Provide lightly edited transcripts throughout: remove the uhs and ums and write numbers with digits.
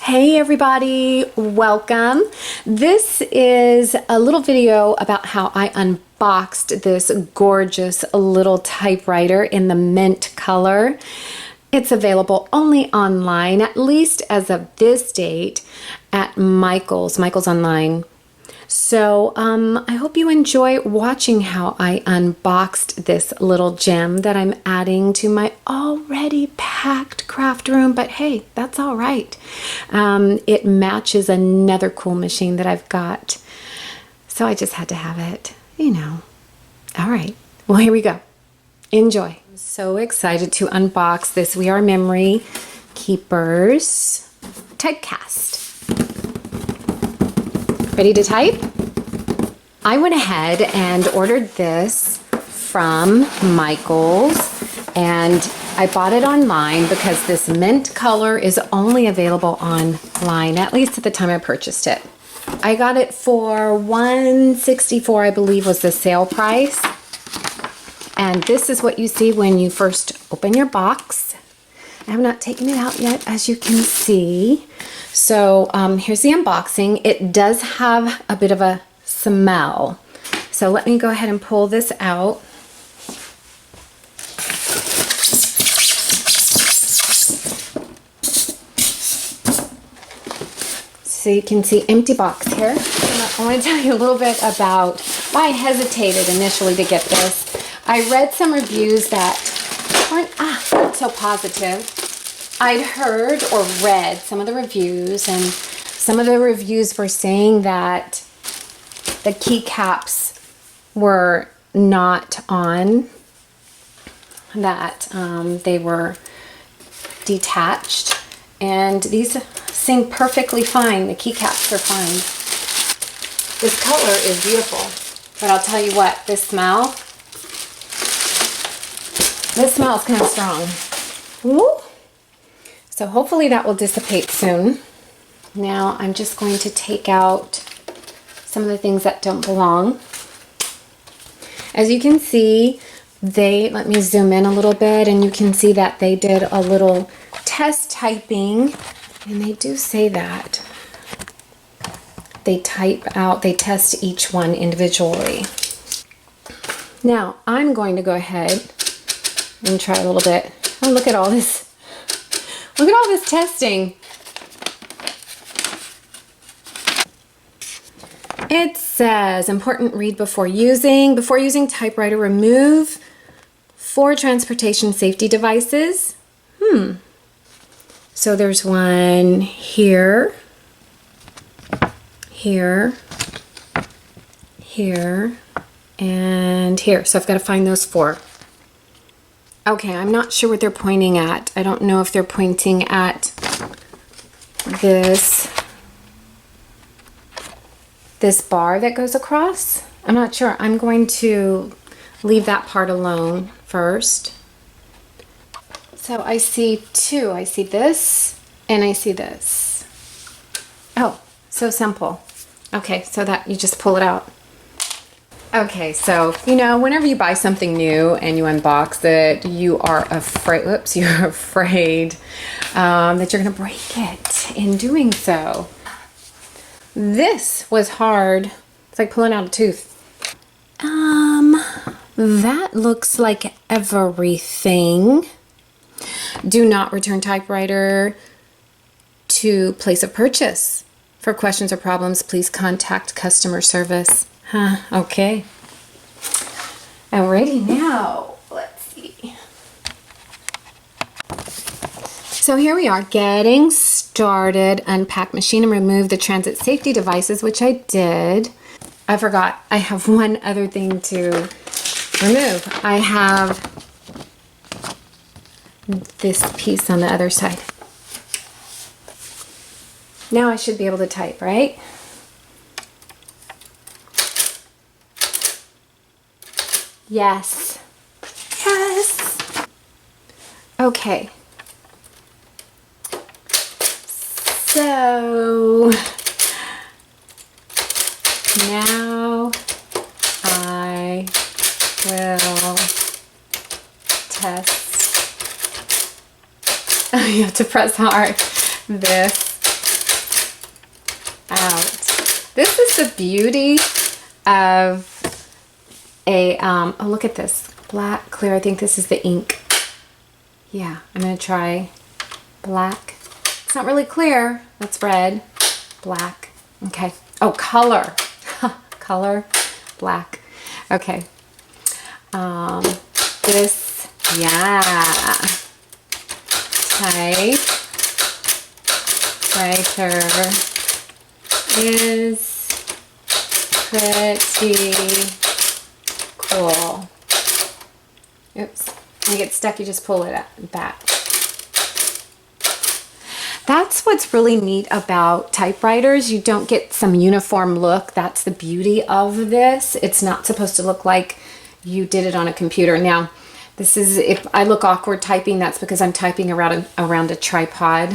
Hey everybody, welcome. This is a little video about how I unboxed this gorgeous little typewriter in the mint color. It's available only online, at least as of this date, at Michael's Online. So I hope you enjoy watching how I unboxed this little gem that I'm adding to my already packed craft room, but hey, that's all right. It matches another cool machine that I've got, so I just had to have it, you know. All right, well, here we go. Enjoy. I'm so excited to unbox this We Are Memory Keepers Typecast. Ready to type? I went ahead and ordered this from Michael's, and I bought it online because this mint color is only available online, at least at the time I purchased it. I got it for $164, I believe was the sale price. And this is what you see when you first open your box. I have not taken it out yet, as you can see. So here's the unboxing. It does have a bit of a smell. So let me go ahead and pull this out. So you can see empty box here. I want to tell you a little bit about why I hesitated initially to get this. I read some reviews that weren't so positive. I'd heard or read some of the reviews, and some of the reviews were saying that the keycaps were not on, that they were detached, and these seem perfectly fine. The keycaps are fine. This color is beautiful, but I'll tell you what, this smell is kind of strong. Woo! So hopefully that will dissipate soon. Now I'm just going to take out some of the things that don't belong. As you can see, let me zoom in a little bit, and you can see that they did a little test typing, and they do say that they test each one individually. Now I'm going to go ahead and try a little bit. Oh, look at all this. Look at all this testing. It says, important read before using. Before using typewriter, remove 4 transportation safety devices. So there's one here, here, here, and here. So I've got to find those 4. Okay, I'm not sure what they're pointing at. I don't know if they're pointing at this bar that goes across. I'm not sure. I'm going to leave that part alone first. So I see 2. I see this and I see this. Oh, so simple. Okay, so that you just pull it out. Okay, so, you know, whenever you buy something new and you unbox it, you are afraid, that you're going to break it in doing so. This was hard. It's like pulling out a tooth. That looks like everything. Do not return typewriter to place of purchase. For questions or problems, please contact customer service. Okay. Alrighty, now, let's see. So here we are, getting started. Unpack Machine and remove the transit safety devices, which I did. I forgot, I have one other thing to remove. I have this piece on the other side. Now I should be able to type, right? Yes. Yes. Okay. So now I will test. You have to press hard. This out. This is the beauty of a, oh, look at this. Black, clear. I think this is the ink. Yeah, I'm going to try black. It's not really clear. That's red. Black. Okay. Oh, color. Color. Black. Okay. This, yeah. Typewriter is pretty cool. Oops. When you get stuck, you just pull it back. That's what's really neat about typewriters. You don't get some uniform look. That's the beauty of this. It's not supposed to look like you did it on a computer. Now, this is, if I look awkward typing, that's because I'm typing around a tripod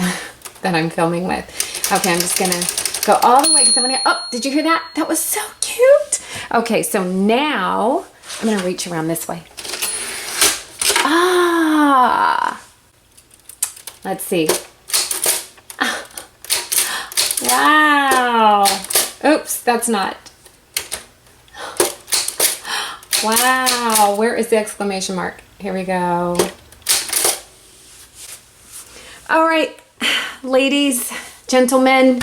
that I'm filming with. Okay, I'm just gonna go all the way because I'm gonna, oh, did you hear that? That was so cute. Okay, so now I'm gonna reach around this way. Ah, let's see. Wow. Oops, that's not. Wow, where is the exclamation mark? Here we go. All right, ladies, gentlemen,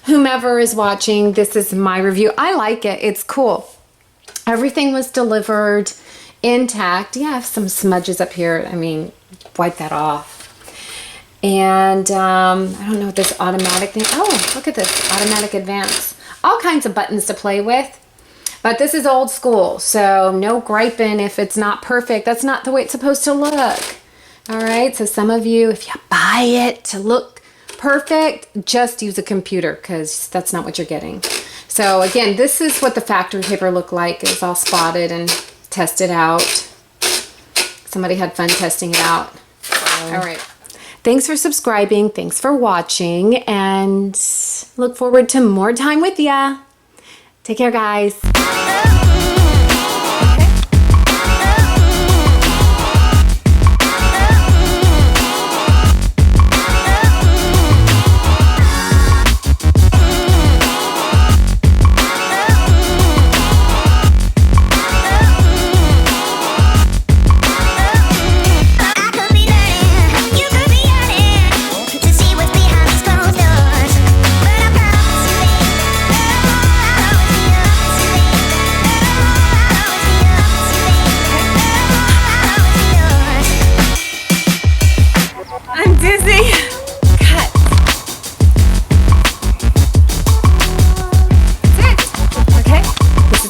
whomever is watching, this is my review. I like it. It's cool. Everything was delivered intact. Yeah, I have some smudges up here. I mean, wipe that off. And I don't know what this automatic thing. Oh, look at this automatic advance. All kinds of buttons to play with. But this is old school, so no griping if it's not perfect. That's not the way it's supposed to look. All right, so some of you, if you buy it to look perfect, just use a computer because that's not what you're getting. So again, this is what the factory paper looked like. It was all spotted and tested out. Somebody had fun testing it out. All right. Thanks for subscribing. Thanks for watching. And look forward to more time with ya. Take care, guys.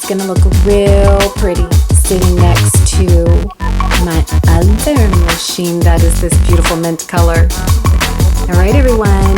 Gonna look real pretty sitting next to my other machine that is this beautiful mint color. All right, everyone.